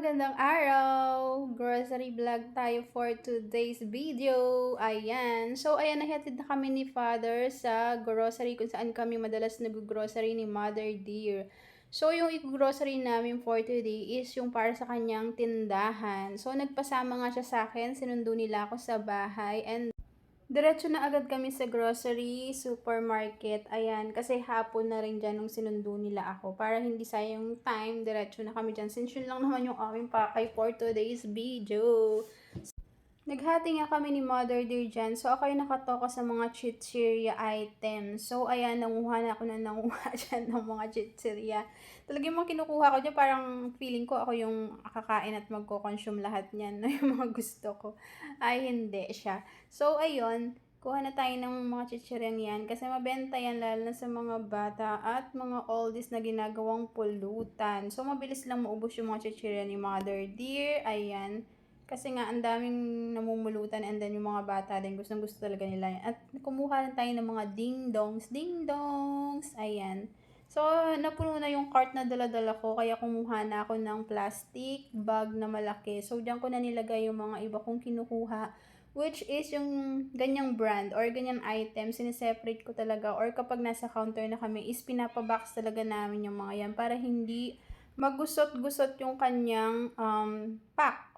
magandang araw! Grocery vlog tayo for today's video. Ayan. So, ayan, nahatid na kami ni Father sa grocery kung saan kami madalas nag-grocery ni Mother Dear. So, yung i-grocery namin for today is yung para sa kanyang tindahan. So, nagpasama nga siya sa akin. Sinundo nila ako sa bahay and diretso na agad kami sa grocery, supermarket, ayan, kasi hapon na rin dyan nung sinundo nila ako. Para hindi sayang yung time, diretso na kami dyan. Since yun lang naman yung aming pakay for today's video. Naghati nga kami ni Mother Dear dyan. So, ako yung nakatoka sa mga chichirya items. So, ayan, nanguha na ako na nanguha dyan ng mga chichirya. Talagang mga kinukuha ko dyan, parang feeling ko ako yung kakain at magko-consume lahat niyan. No? Yung mga gusto ko. Ay, hindi siya. So, ayun, kuha na tayo ng mga chichiryang yan. Kasi mabenta yan, lalo na sa mga bata at mga oldies na ginagawang pulutan. So, mabilis lang maubos yung mga chichirya ni Mother Dear. Ayan. Kasi nga, ang daming namumulutan and then yung mga bata din, gustong gusto talaga nila yan. At kumuha lang tayo ng mga ding-dongs. Ayan. So, napuno na yung cart na dala-dala ko, kaya kumuha na ako ng plastic bag na malaki. So, diyan ko na nilagay yung mga iba kong kinukuha, which is yung ganyang brand or ganyang item, sineseparate ko talaga. Or kapag nasa counter na kami, is pinapabox talaga namin yung mga yan para hindi magusot-gusot yung kanyang pack.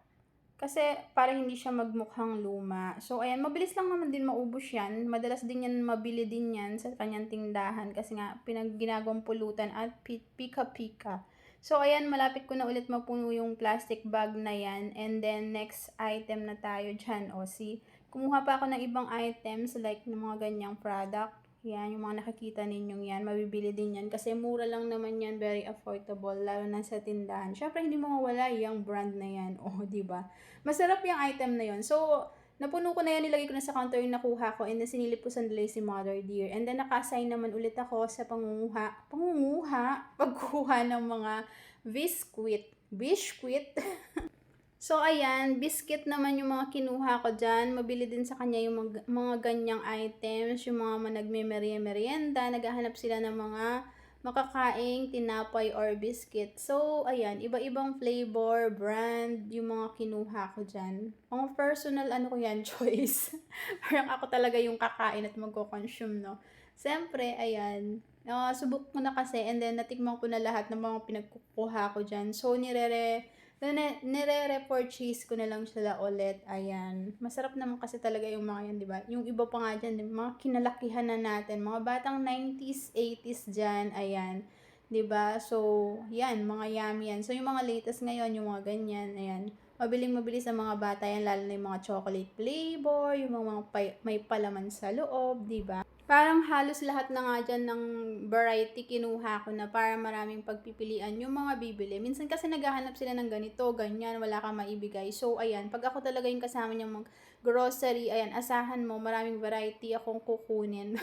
Kasi para hindi siya magmukhang luma. So, ayan, mabilis lang naman din maubos yan. Madalas din yan, mabili din yan sa kanyang tindahan. Kasi nga, ginagawang pulutan at pika-pika. So, ayan, malapit ko na ulit mapuno yung plastic bag na yan. And then, next item na tayo dyan. O, kumuha pa ako ng ibang items like ng mga ganyang product. Yan, yung mga nakikita ninyong yan, mabibili din yan. Kasi mura lang naman yan, very affordable, lalo na sa tindahan. Syempre, hindi mo mawala yung brand na yan. O, diba? Masarap yung item na yon. So, napuno ko na yan, nilagay ko na sa counter yung nakuha ko, and then sinilip ko sandali si Mother Dear. And then, naka-assign naman ulit ako sa pagkuha ng mga biscuit. So, ayan, biscuit naman yung mga kinuha ko dyan. Mabili din sa kanya yung mga ganyang items, yung mga nagme-merienda, naghahanap sila ng mga makakaing tinapay or biscuit. So, ayan, iba-ibang flavor, brand, yung mga kinuha ko dyan. Mga personal, ko yan, choice. Parang ako talaga yung kakain at magko-consume, no? Siyempre, ayan, subok ko na kasi and then natikman ko na lahat ng mga pinagkukuha ko dyan. So, nire-repurchase ko na lang sila ulit. Ayan. Masarap naman kasi talaga yung mga yan, di ba? Yung iba pa nga dyan, mga kinalakihan na natin. Mga batang 90s, 80s dyan. Ayan. Di ba? So, yan. Mga yummy yan. So, yung mga latest ngayon, yung mga ganyan. Ayan. Mabilis sa mga bata yan, lalo na yung mga chocolate flavor, yung mga may palaman sa loob, di ba? Parang halos lahat na nga dyan ng variety kinuha ko na para maraming pagpipilian yung mga bibili. Minsan kasi naghahanap sila ng ganito, ganyan, wala kang maibigay. So, ayan, pag ako talaga yung kasama niyang mag-grocery, ayan, asahan mo, maraming variety akong kukunin.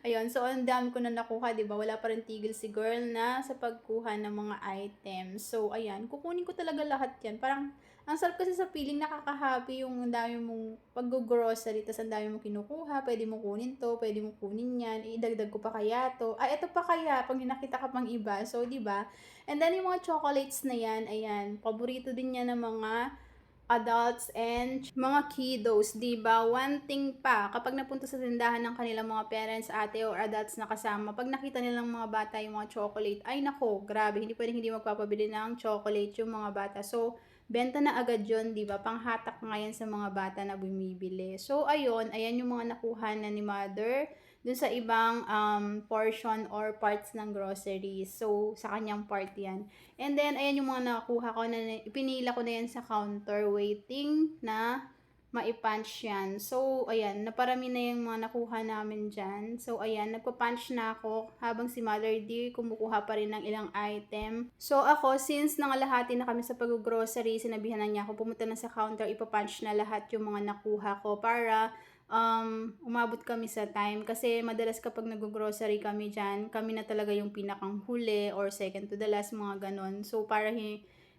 Ayun, so ang dami ko na nakuha, di ba? Wala pa rin tigil si girl na sa pagkuha ng mga items. So, ayan, kukunin ko talaga lahat yan. Parang, ang sarap kasi sa feeling, nakaka-happy yung dami mong pag-grocery, tas ang dami mong kinukuha, pwede mo kunin to, pwede mo kunin yan, idagdag ko pa kaya to, ay, ito pa kaya, pag nakita ka pang iba, so, di ba? And then, yung mga chocolates na yan, ayan, paborito din yan ng mga adults and mga kiddos, di ba? One thing pa, kapag napunta sa tindahan ng kanilang mga parents, ate or adults na kasama, pag nakita nilang mga bata yung mga chocolate, ay nako, grabe, hindi pwedeng hindi magpapabili ng chocolate yung mga bata. So, benta na agad yun, di ba? Panghatak ngayon sa mga bata na bumibili. So, ayun, ayan yung mga nakuha na ni Mother dun sa ibang portion or parts ng groceries. So, sa kanyang part yan. And then, ayan yung mga nakuha ko na ipinila ko na yan sa counter waiting na maipunch yan. So, ayan, naparami na yung mga nakuha namin dyan. So, ayan, nagpa-punch na ako habang si Mother D kumukuha pa rin ng ilang item. So, ako, since nangalahati na kami sa pag-grocery, sinabihan na niya ako, pumunta na sa counter, ipa-punch na lahat yung mga nakuha ko para umabot kami sa time. Kasi madalas kapag nag-grocery kami dyan, kami na talaga yung pinakang huli or second to the last, mga ganon. So, para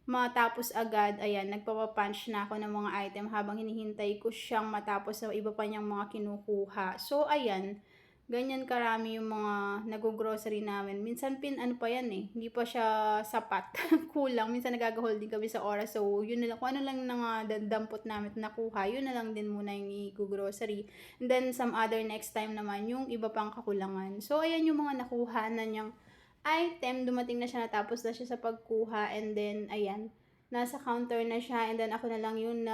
matapos agad, ayan, nagpapapunch na ako ng mga item habang hinihintay ko siyang matapos sa iba pa niyang mga kinukuha. So, ayan, ganyan karami yung mga nag-grocery namin. Minsan ano pa yan eh, hindi pa siya sapat. Kulang. Minsan nagagahol din kami sa oras. So, yun na lang. Kung ano lang na dampot namin at nakuha, yun na lang din muna yung i-grocery. And then, some other next time naman, yung iba pang kakulangan. So, ayan yung mga nakuha na niyang item. Dumating na siya, natapos na siya sa pagkuha. And then, ayan, nasa counter na siya. And then, ako na lang yung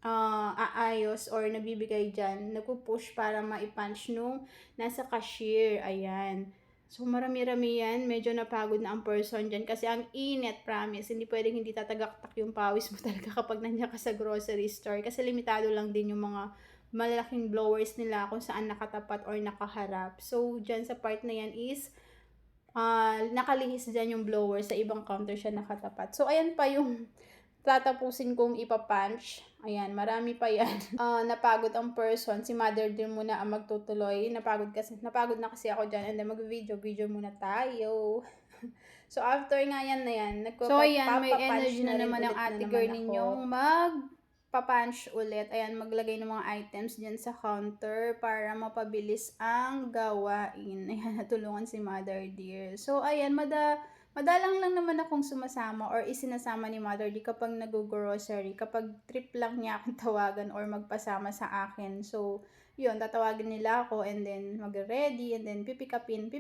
aayos or nabibigay dyan, nagpo-push para ma-punch nung nasa cashier. Ayan. So, marami-rami yan. Medyo napagod na ang person dyan kasi ang init, promise. Hindi pwedeng hindi tatagaktak yung pawis mo talaga kapag nandiyan ka sa grocery store kasi limitado lang din yung mga malalaking blowers nila kung saan nakatapat or nakaharap. So, dyan sa part na yan is nakalihis dyan yung blower, sa ibang counter siya nakatapat. So, ayan pa yung tatapusin kong ipapunch. Ayan, marami pa yan. Napagod ang person. Si mother din muna ang magtutuloy. Napagod na kasi ako dyan. And then mag-video muna tayo. So, after nga yan na yan, so, ayan, may energy na naman ang ate girl ninyong magpapunch ulit. Ayan, maglagay ng mga items dyan sa counter para mapabilis ang gawain. Ayan, natulungan si mother dear. So, ayan, madalang lang naman akong sumasama or isinasama ni Mother D kapag nag-grocery, kapag trip lang niya akong tawagan or magpasama sa akin. So, yun, tatawagin nila ako and then mag-ready and then pipick upin,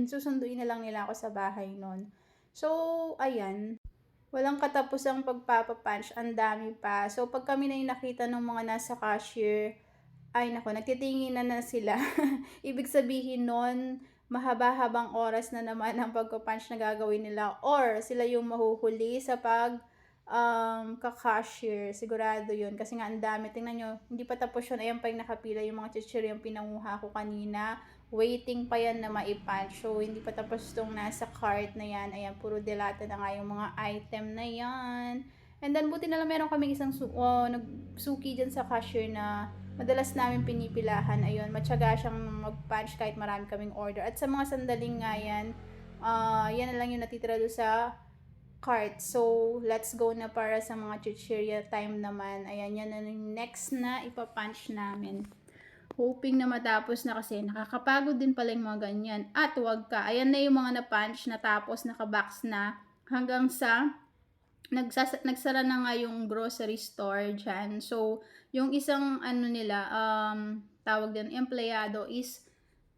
susunduin na lang nila ako sa bahay nun. So, ayan. Walang katapusang pagpapapunch, ang dami pa. So, pag kami na yung nakita ng mga nasa cashier, ay nako, nagtitingin na sila. Ibig sabihin nun, mahaba-habang oras na naman ang pagpapunch na gagawin nila or sila yung mahuhuli sa ka-cashier. Sigurado yun. Kasi nga ang dami. Tingnan nyo, hindi pa tapos yun. Ayan pa yung nakapila yung mga chichir yung pinanguha ko kanina. Waiting pa yan na maipunch. So, hindi pa tapos itong nasa cart na yan. Ayan, puro delata na nga yung mga item na yan. And then, buti na lang meron kaming isang nagsuki dyan sa cashier na madalas namin pinipilahan. Ayun, matyaga siyang mag-punch kahit marami kaming order. At sa mga sandaling nga yan, yan na lang yung natitira doon sa cart. So, let's go na para sa mga chichirya time naman. Ayan, yan na yung next na ipapunch namin. Hoping na matapos na kasi nakakapagod din pala yung mga ganyan. At wag ka. Ayan na yung mga na-punch, natapos, nakabox na. Hanggang sa nagsara na nga yung grocery store dyan. So, yung isang tawag din, empleyado is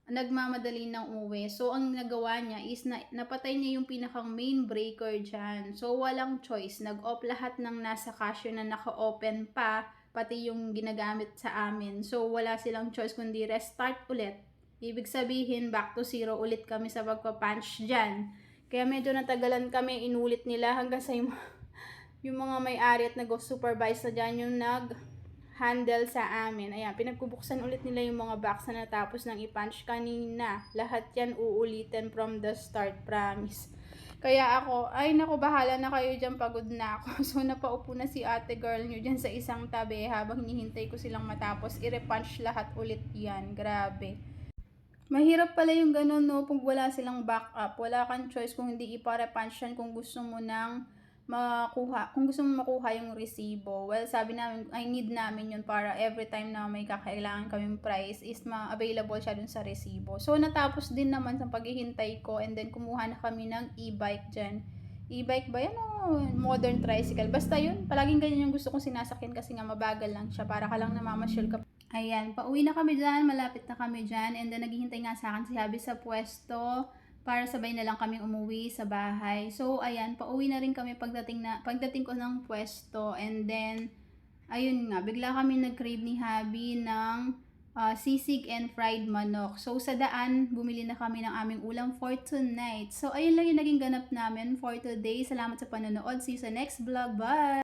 nagmamadali ng uwi. So, ang nagawa niya is napatay niya yung pinakang main breaker dyan. So, walang choice. Nag-off lahat ng nasa cashier na naka-open pa, pati yung ginagamit sa amin. So, wala silang choice kundi restart ulit. Ibig sabihin, back to zero ulit kami sa pagpa-punch dyan. Kaya medyo natagalan kami, inulit nila hanggang sa yung mga may-ari at nag-supervise na dyan yung nag-handle sa amin. Ayan, pinagbubuksan ulit nila yung mga box na natapos ng i-punch kanina. Lahat yan uulitin from the start, promise. Kaya ako, ay naku, bahala na kayo dyan, pagod na ako. So, napaupo na si ate girl nyo dyan sa isang tabi habang hinihintay ko silang matapos. I-repunch lahat ulit yan. Grabe. Mahirap pala yung ganun, no, pag wala silang backup. Wala kang choice kung hindi ipa-repunch yan kung gusto mo makuha yung resibo. Well, sabi namin, I need namin yun para every time na may kakailangan kaming price is available siya dun sa resibo. So, natapos din naman sa paghihintay ko and then kumuha na kami ng e-bike dyan. E-bike ba yan o modern tricycle? Basta yun, palaging ganyan yung gusto kong sinasakyan kasi nga mabagal lang siya para ka lang namamasyal ka. Ayan, pauwi na kami dyan, malapit na kami dyan and then naghihintay nga sa akin si Habi sa pwesto para sabay na lang kaming umuwi sa bahay. So, ayan, pauwi na rin kami pagdating ko ng pwesto. And then, ayun nga, bigla kami nag-crave ni Habi ng sisig and fried manok. So, sa daan, bumili na kami ng aming ulam for tonight. So, ayun lang yung naging ganap namin for today. Salamat sa panonood. See you sa next vlog. Bye!